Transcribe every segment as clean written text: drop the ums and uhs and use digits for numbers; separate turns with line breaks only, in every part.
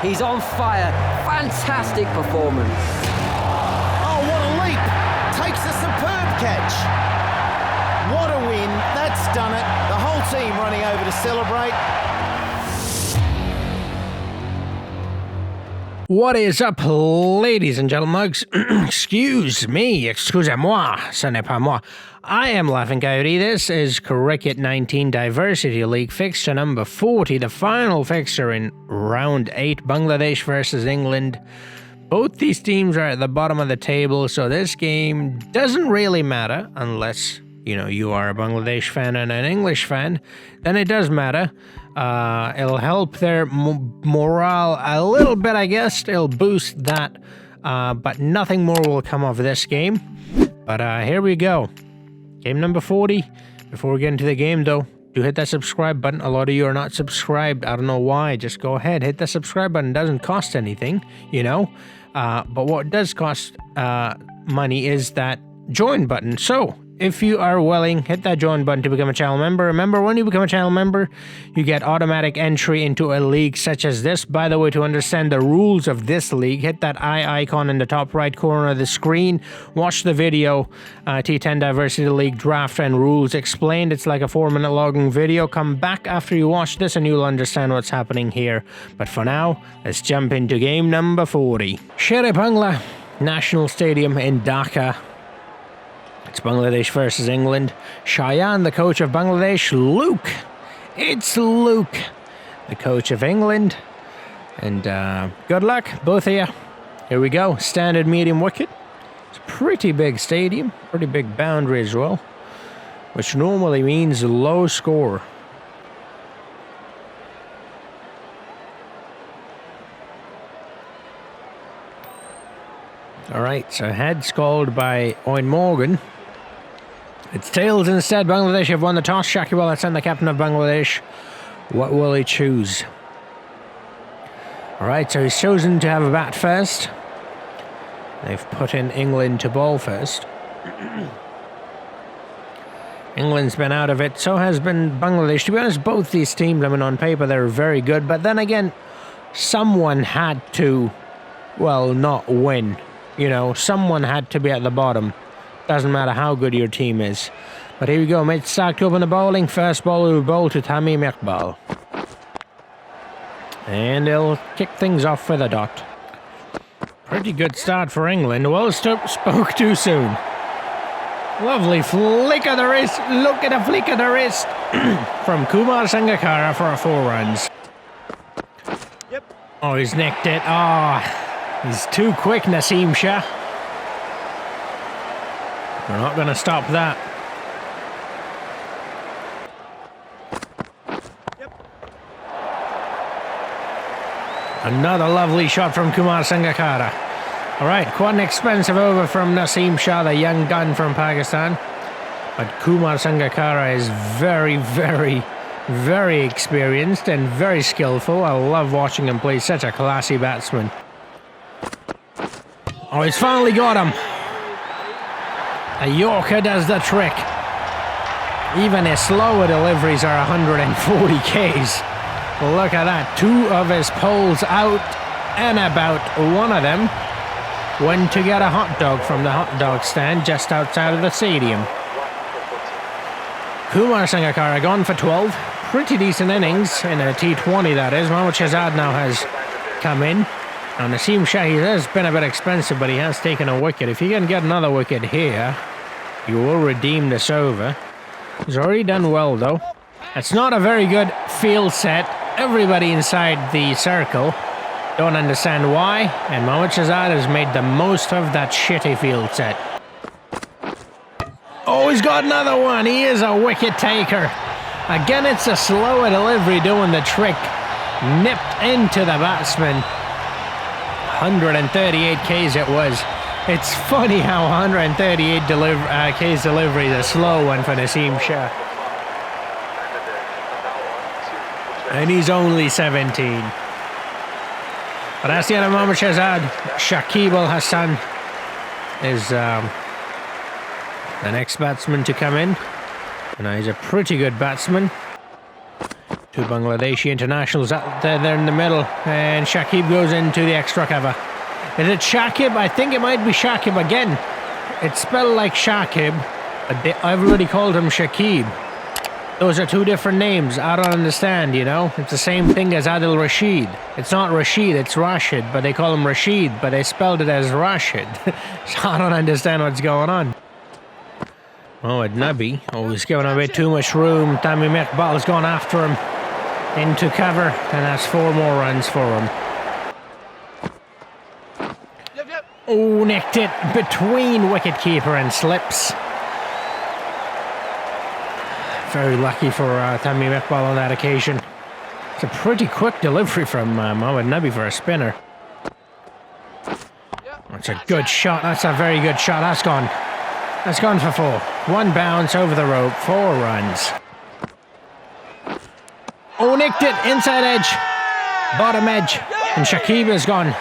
He's on fire. Fantastic performance.
Oh, what a leap. Takes a superb catch. What a win. That's done it. The whole team running over to celebrate.
What is up, ladies and gentlemen? Excusez-moi, ce n'est pas moi. I am Laughing Coyote. This is Cricket 19 Diversity League fixture number 40, the final fixture in round 8, Bangladesh versus England. Both these teams are at the bottom of the table, so this game doesn't really matter unless, you are a Bangladesh fan and an English fan. Then it does matter. It'll help their morale a little bit, I guess. It'll boost that, but nothing more will come of this game. But here we go. Game number 40. Before we get into the game, though, do hit that subscribe button. A lot of you are not subscribed. I don't know why. Just go ahead, hit the subscribe button. It doesn't cost anything, But what does cost money is that join button. So, if you are willing, hit that join button to become a channel member. Remember, when you become a channel member, you get automatic entry into a league such as this. By the way, to understand the rules of this league, hit that eye icon in the top right corner of the screen. Watch the video, T10 Diversity League Draft and Rules Explained. It's like a 4-minute logging video. Come back after you watch this and you'll understand what's happening here. But for now, let's jump into game number 40. Shere Bangla National Stadium in Dhaka. It's Bangladesh versus England. Cheyenne, the coach of Bangladesh. Luke. It's Luke, the coach of England. And good luck, both of you. Here we go. Standard medium wicket. It's a pretty big stadium. Pretty big boundary as well. Which normally means low score. Alright, so heads called by Owen Morgan. It's tails instead. Bangladesh have won the toss. Shakib Al Hassan, the captain of Bangladesh. What will he choose? Alright, so he's chosen to have a bat first. They've put in England to bowl first. England's been out of it. So has been Bangladesh. To be honest, both these teams, on paper, they're very good. But then again, someone had to, not win. Someone had to be at the bottom. Doesn't matter how good your team is. But here we go. Mid stacked up in the bowling. First ball will bowl to Tamim Iqbal. And he'll kick things off with a dot. Pretty good start for England. Well, spoke too soon. Lovely flick of the wrist. Look at the flick of the wrist from Kumar Sangakkara for 4 runs.
Yep.
Oh, he's nicked it. He's too quick, Naseem Shah. We're not going to stop that.
Yep.
Another lovely shot from Kumar Sangakkara. All right, quite an expensive over from Naseem Shah, the young gun from Pakistan. But Kumar Sangakkara is very, very, very experienced and very skillful. I love watching him play. Such a classy batsman. Oh, he's finally got him. A Yorker does the trick. Even his slower deliveries are 140 Ks. Look at that. 2 of his poles out and about. One of them went to get a hot dog from the hot dog stand just outside of the stadium. Kumar Sangakkara gone for 12. Pretty decent innings in a T20, that is. Mohammad Shahzad now has come in. Now, Naseem Shah, he has been a bit expensive, but he has taken a wicket. If he can get another wicket here, you will redeem this over. He's already done well, though. It's not a very good field set. Everybody inside the circle don't understand why, and Mohammad Shahzad has made the most of that shitty field set. Oh, he's got another one. He is a wicket taker. Again, it's a slower delivery doing the trick. Nipped into the batsman. 138 Ks it was. It's funny how 138 Ks delivery is a slow one for Naseem Shah. And he's only 17. But that's the end of Mohammad Shahzad. Shakib Al Hassan is the next batsman to come in. And he's a pretty good batsman. Two Bangladeshi internationals out there in the middle, and Shakib goes into the extra cover. Is it Shakib? I think it might be Shakib again. It's spelled like Shakib, but I've already called him Shakib. Those are two different names. I don't understand, you know? It's the same thing as Adil Rashid. It's not Rashid, it's Rashid, but they call him Rashid, but they spelled it as Rashid. So I don't understand what's going on. Oh, at Nabi. Oh, he's giving a bit too much room. Tammy Iqbal's gone after him into cover, and that's 4 more runs for him. Oh, nicked it between wicketkeeper and slips. Very lucky for Tammy Iqbal on that occasion. It's a pretty quick delivery from Mohammad Nabi for a spinner. That's a good shot. That's a very good shot. That's gone. That's gone for 4. 1 bounce over the rope. 4 runs. Oh, nicked it. Inside edge. Bottom edge. And Shakib is gone.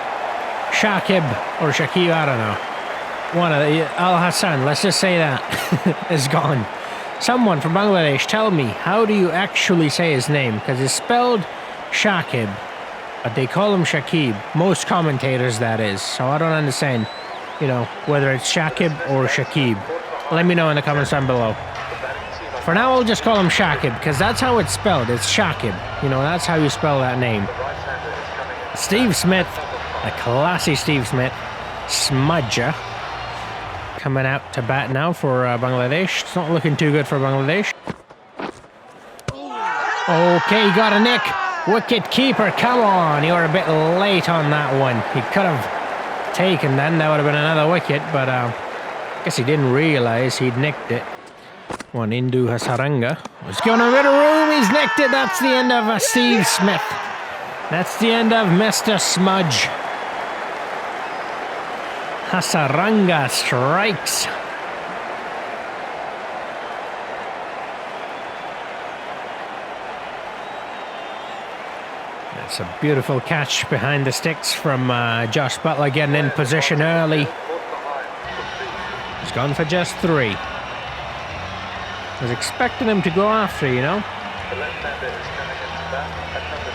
Shakib or Shakib, I don't know. One of the Al Hassan, let's just say that, is gone. Someone from Bangladesh, tell me, how do you actually say his name? Because it's spelled Shakib, but they call him Shakib. Most commentators, that is. So I don't understand, you know, whether it's Shakib or Shakib. Let me know in the comments down below. For now, I'll just call him Shakib, because that's how it's spelled. It's Shakib. You know, that's how you spell that name. Steve Smith, a classy Steve Smith, smudger, coming out to bat now for Bangladesh. It's not looking too good for Bangladesh. Okay, got a nick. Wicket keeper, come on. You were a bit late on that one. He could have taken then. That would have been another wicket, but I guess he didn't realise he'd nicked it. One Indu Hasaranga was given a bit of room. He's nicked it. That's the end of Steve Smith. That's the end of Mr. Smudge. Hasaranga strikes. That's a beautiful catch behind the sticks from Josh Butler, getting in position early. He's gone for just 3. I was expecting him to go after, you know.
The left-hander is coming into bat at number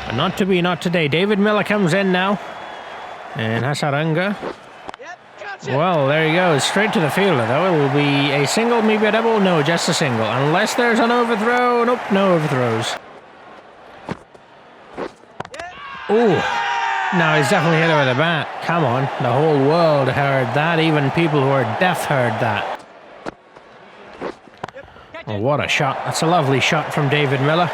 6.
But not to be, not today. David Miller comes in now. And Hasaranga. Well, there he goes. Straight to the fielder, though. It will be a single, maybe a double. No, just a single. Unless there's an overthrow. Nope, no overthrows. Oh. No, he's definitely hit it with a bat. Come on. The whole world heard that. Even people who are deaf heard that. Oh, what a shot. That's a lovely shot from David Miller.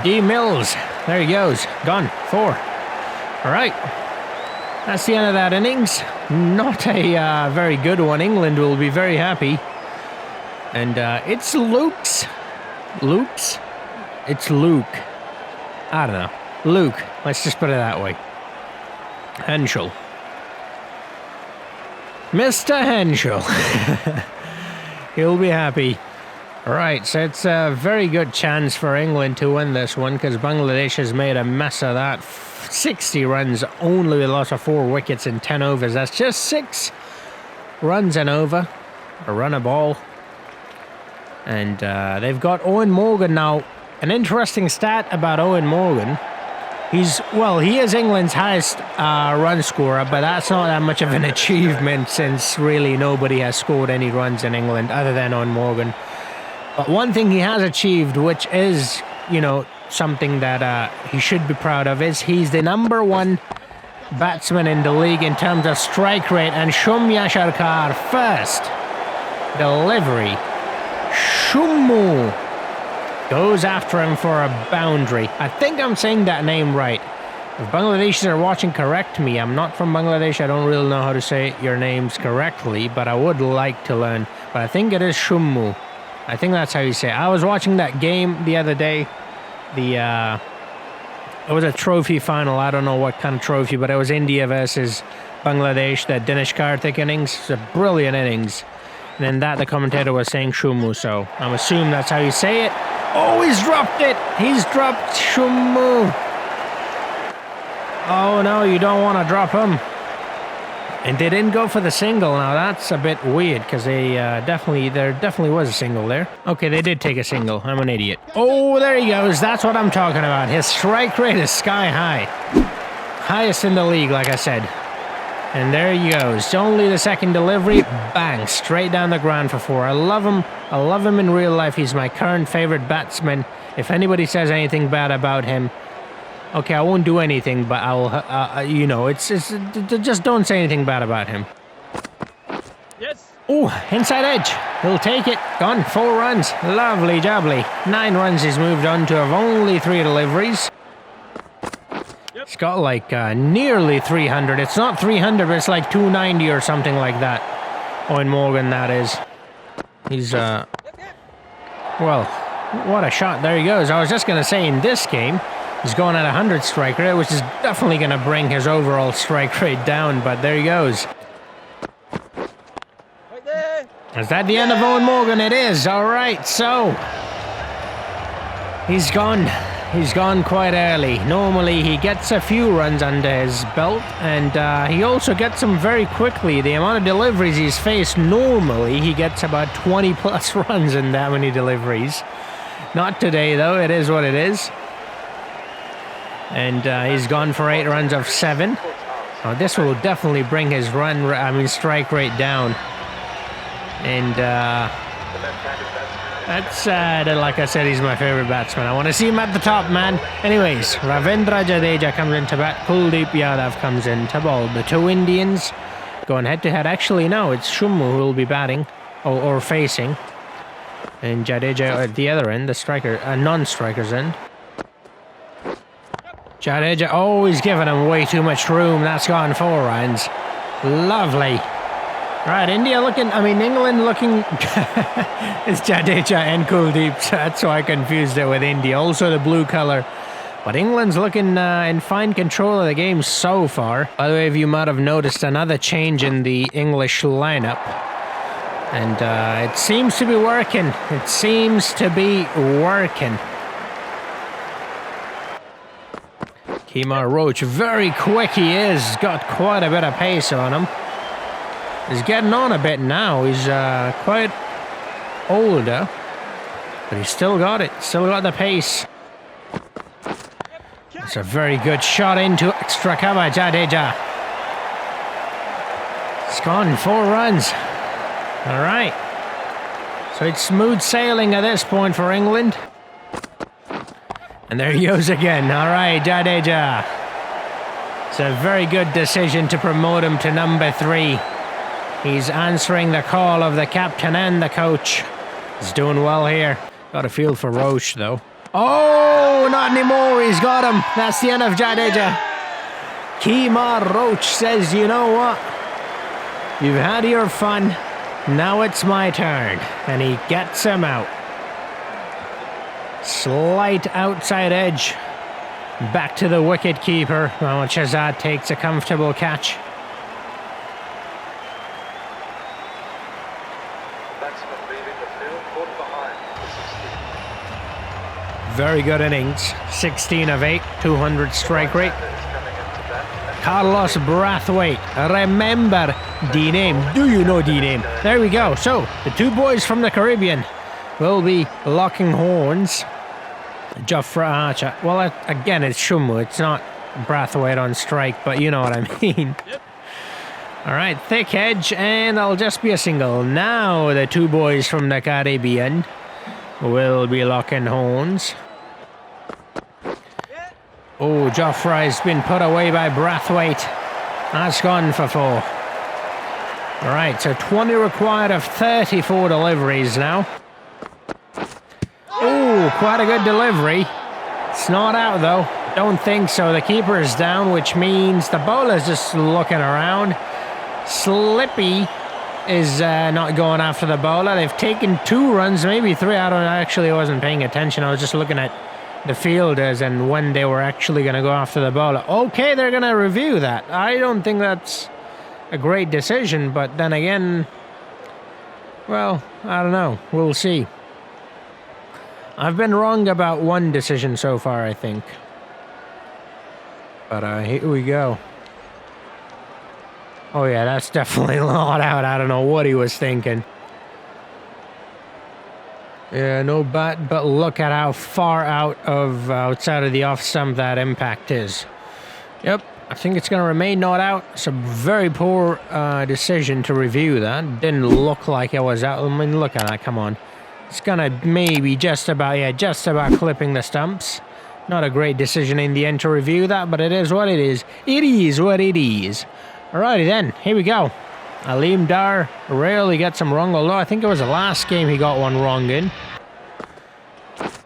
D. Mills. There he goes. Gone. 4. All right. That's the end of that innings. Not a very good one. England will be very happy. And it's Luke's. Luke's? It's Luke. I don't know. Luke. Let's just put it that way. Henshall. Mr. Henshall. He'll be happy. Alright, so it's a very good chance for England to win this one because Bangladesh has made a mess of that. 60 runs, only with a loss of 4 wickets in 10 overs. That's just 6 runs and over. A run a ball. And they've got Owen Morgan now. An interesting stat about Owen Morgan. He is England's highest run scorer, but that's not that much of an achievement since really nobody has scored any runs in England other than Owen Morgan. But one thing he has achieved, which is, you know, something that he should be proud of, is he's the number 1 batsman in the league in terms of strike rate. And Shumya Sharkar first delivery. Shummu goes after him for a boundary. I think I'm saying that name right. If Bangladeshis are watching, correct me. I'm not from Bangladesh. I don't really know how to say your names correctly, but I would like to learn. But I think it is Shummu. I think that's how you say it. I was watching that game the other day. It was a trophy final. I don't know what kind of trophy, but it was India versus Bangladesh, the Dinesh Karthik innings. It's a brilliant innings. And in that, the commentator was saying Shummu, so I'm assuming that's how you say it. Oh, he's dropped it. He's dropped Shummu. Oh, no, you don't want to drop him. And they didn't go for the single. Now that's a bit weird because there definitely was a single there. Okay, they did take a single. I'm an idiot. Oh, there he goes. That's what I'm talking about. His strike rate is sky high. Highest in the league, like I said. And there he goes. Only the second delivery. Bang. Straight down the ground for 4. I love him. I love him in real life. He's my current favorite batsman. If anybody says anything bad about him, okay, I won't do anything, but I'll, you know, it's just don't say anything bad about him.
Yes.
Oh, inside edge. He'll take it. Gone. 4 runs. Lovely jubbly. 9 runs he's moved on to of only 3 deliveries. It's got like nearly 300. It's not 300, but it's like 290 or something like that. Owen Morgan, that is. He's, well, what a shot. There he goes. I was just going to say, in this game, he's going at 100 strike rate, which is definitely going to bring his overall strike rate down, but there he goes.
Right there.
Is that the end of Owen Morgan? It is. All right, so he's gone. He's gone quite early. Normally, he gets a few runs under his belt, and he also gets them very quickly. The amount of deliveries he's faced, normally, he gets about 20-plus runs in that many deliveries. Not today, though. It is what it is. And he's gone for 8 runs of 7. Oh, this will definitely bring his strike rate down. And that's sad. Like I said, he's my favorite batsman. I want to see him at the top, man. Anyways, Ravindra Jadeja comes into bat. Kuldeep Yadav comes into bowl. The 2 Indians going head-to-head. Actually, no, it's Shummu who will be batting or facing. And Jadeja at the other end, the striker, non-striker's end. Jadeja always giving him way too much room. That's gone 4 runs. Lovely. Right, England looking... It's Jadeja and Kuldeep. So that's why I confused it with India. Also the blue colour. But England's looking in fine control of the game so far. By the way, if you might have noticed another change in the English lineup. And it seems to be working. It seems to be working. Kemar Roach, very quick he is. Got quite a bit of pace on him. He's getting on a bit now. He's quite older. But he's still got it. Still got the pace. It's a very good shot into extra cover, Jadeja. It's gone 4 runs. All right. So it's smooth sailing at this point for England. And there he goes again. All right, Jadeja. It's a very good decision to promote him to number 3. He's answering the call of the captain and the coach. He's doing well here. Got a feel for Roach, though. Oh, not anymore. He's got him. That's the end of Jadeja. Kemar Roach says, you know what? You've had your fun. Now it's my turn. And he gets him out. Slight outside edge. Back to the wicket keeper. Mohammad Shahzad takes a comfortable catch.
Batsman leaving the field, caught behind.
Very good innings. 16 of 8, 200 strike rate. Carlos Brathwaite. Remember the name. Do you know the name? There we go. So, the 2 boys from the Caribbean will be locking horns. Jofra Archer. Well, again, it's Shummu. It's not Brathwaite on strike, but you know what I mean.
Yep.
All right, thick edge, and it'll just be a single. Now the 2 boys from the Caribbean will be locking horns. Oh, Jofra has been put away by Brathwaite. That's gone for 4. All right, so 20 required of 34 deliveries now. Oh, quite a good delivery. It's not out, though. Don't think so. The keeper is down, which means the bowler's just looking around. Slippy is not going after the bowler. They've taken 2 runs, maybe 3. I wasn't paying attention. I was just looking at the fielders and when they were actually going to go after the bowler. Okay, they're going to review that. I don't think that's a great decision, but then again, well, I don't know. We'll see. I've been wrong about 1 decision so far, I think. But here we go. Oh yeah, that's definitely not out. I don't know what he was thinking. Yeah, no bat, but look at how far outside of the off stump that impact is. Yep, I think it's going to remain not out. It's a very poor decision to review that. Didn't look like it was out. I mean, look at that, come on. It's going to maybe just about clipping the stumps. Not a great decision in the end to review that, but it is what it is. It is what it is. Alrighty then, here we go. Aleem Dar rarely gets them wrong, although I think it was the last game he got one wrong in.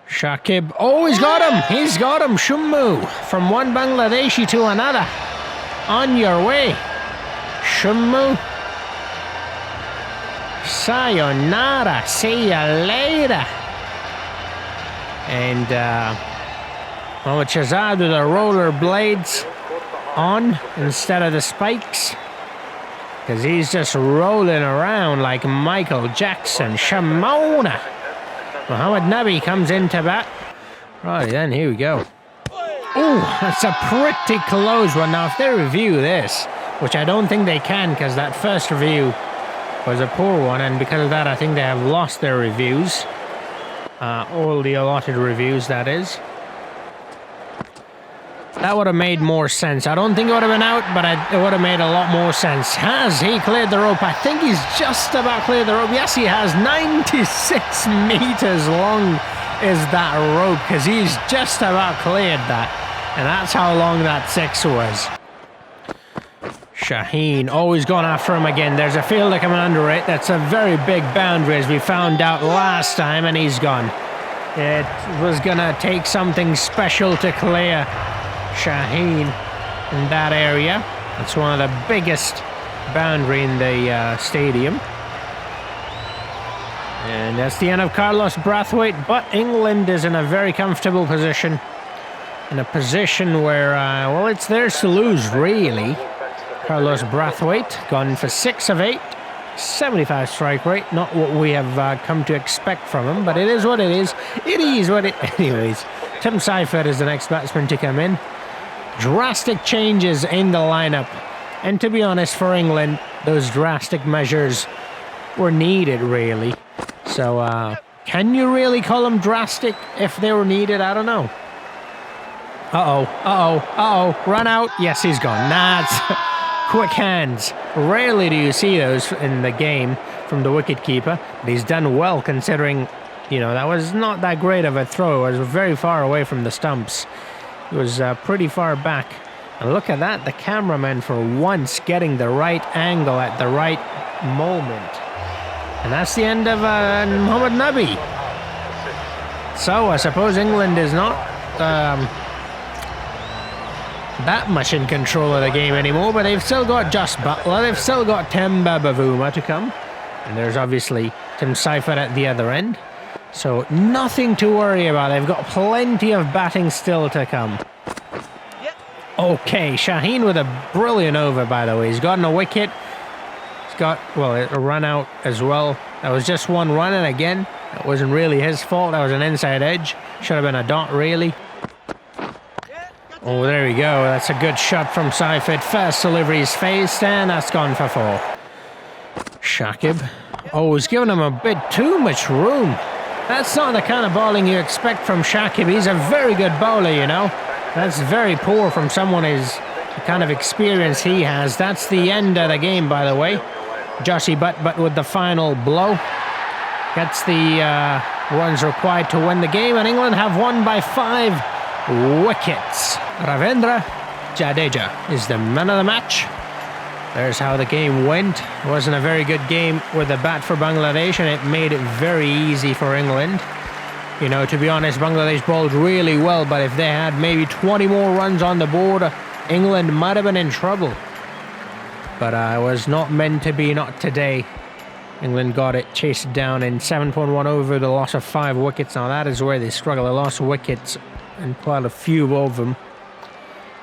Shakib. Oh, he's got him! He's got him! Shummu. From one Bangladeshi to another. On your way. Shummu. Sayonara. See ya later. And, Mohammad Shahzad with the roller blades on instead of the spikes. Because he's just rolling around like Michael Jackson. Shamona. Mohammad Nabi comes into bat. Right then, here we go. Ooh, that's a pretty close one. Now, if they review this, which I don't think they can because that first review was a poor one, and because of that, I think they have lost their reviews. All the allotted reviews, that is. That would have made more sense. I don't think it would have been out, but it would have made a lot more sense. Has he cleared the rope? I think he's just about cleared the rope. Yes, he has. 96 meters long is that rope, because he's just about cleared that. And that's how long that 6 was. Shaheen always gone after him again. There's a fielder coming under it. That's a very big boundary, as we found out last time, and he's gone. It was going to take something special to clear Shaheen in that area. It's one of the biggest boundary in the stadium. And that's the end of Carlos Brathwaite, but England is in a very comfortable position. In a position where, well, it's theirs to lose, really. Carlos Brathwaite gone for 6 of 8. 75 strike rate, not what we have come to expect from him, but it is what it is. It is what it... Anyways, Tim Seifert is the next batsman to come in. Drastic changes in the lineup. And to be honest, for England, those drastic measures were needed, really. So, can you really call them drastic if they were needed? I don't know. Run out. Yes, he's gone. Nah, it's quick hands. Rarely do you see those in the game from the wicketkeeper. But he's done well considering, you know, that was not that great of a throw. It was very far away from the stumps. It was pretty far back. And look at that, the cameraman for once getting the right angle at the right moment. And that's the end of Mohammad Nabi. So I suppose England is not that much in control of the game anymore, but they've still got Just Butler, they've still got Temba Bavuma to come. And there's obviously Tim Seifert at the other end. So nothing to worry about. They've got plenty of batting still to come. Okay, Shaheen with a brilliant over, by the way. He's gotten a wicket. He's got, well, a run out as well. That was just one run, and again, that wasn't really his fault. That was an inside edge. Should have been a dot, really. Oh, there we go. That's a good shot from Seifert. First delivery is faced, and that's gone for 4. Shakib. Oh, he's given him a bit too much room. That's not the kind of bowling you expect from Shakib. He's a very good bowler, you know. That's very poor from someone the kind of experience he has. That's the end of the game, by the way. Joshi Butt with the final blow. Gets the runs required to win the game, and England have won by 5 wickets. Ravindra Jadeja is the man of the match. There's how the game went. It wasn't a very good game with the bat for Bangladesh, and it made it very easy for England. You know, to be honest, Bangladesh bowled really well, but if they had maybe 20 more runs on the board, England might have been in trouble. But it was not meant to be, not today. England got it chased down in 7.1 over the loss of 5 wickets. Now that is where they struggle. They lost wickets, and quite a few of them.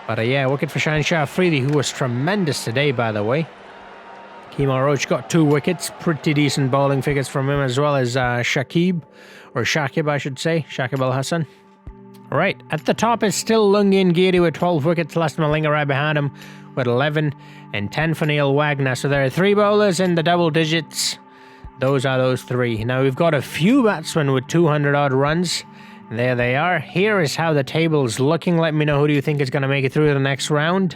But yeah, wicket for Henshall Afridi, who was tremendous today, by the way. Kemal Roach got 2 wickets. Pretty decent bowling figures from him, as well as Shakib, I should say. Shakib Al Hassan. Right, at the top is still Lungi Ngiri with 12 wickets. Lasman Malinga right behind him with 11 and 10 for Neil Wagner. So there are 3 bowlers in the double digits. Those are those 3. Now we've got a few batsmen with 200 odd runs. There they are. Here is how the table's looking. Let me know who do you think is going to make it through to the next round.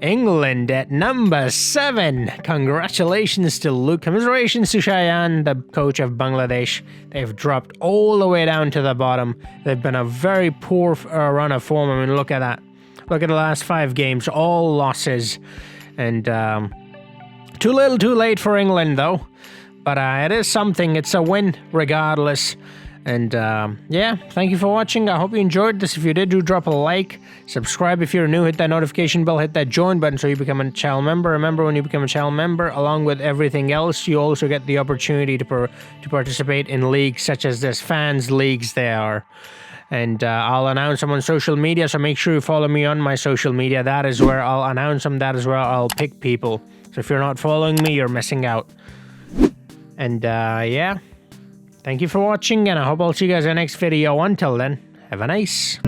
England at number 7. Congratulations to Luke. Commiserations to Cheyenne, the coach of Bangladesh. They've dropped all the way down to the bottom. They've been a very poor run of form. I mean, look at that. Look at the last 5 games, all losses. And too little too late for England, though. But it is something. It's a win regardless. And yeah, thank you for watching. I hope you enjoyed this. If you did, do drop a like. Subscribe if you're new. Hit that notification bell. Hit that join button so you become a channel member. Remember, when you become a channel member, along with everything else, you also get the opportunity to participate in leagues such as this. Fans leagues there are. And I'll announce them on social media, so make sure you follow me on my social media. That is where I'll announce them. That is where I'll pick people. So if you're not following me, you're missing out. And yeah. Thank you for watching, and I hope I'll see you guys in the next video. Until then, have a nice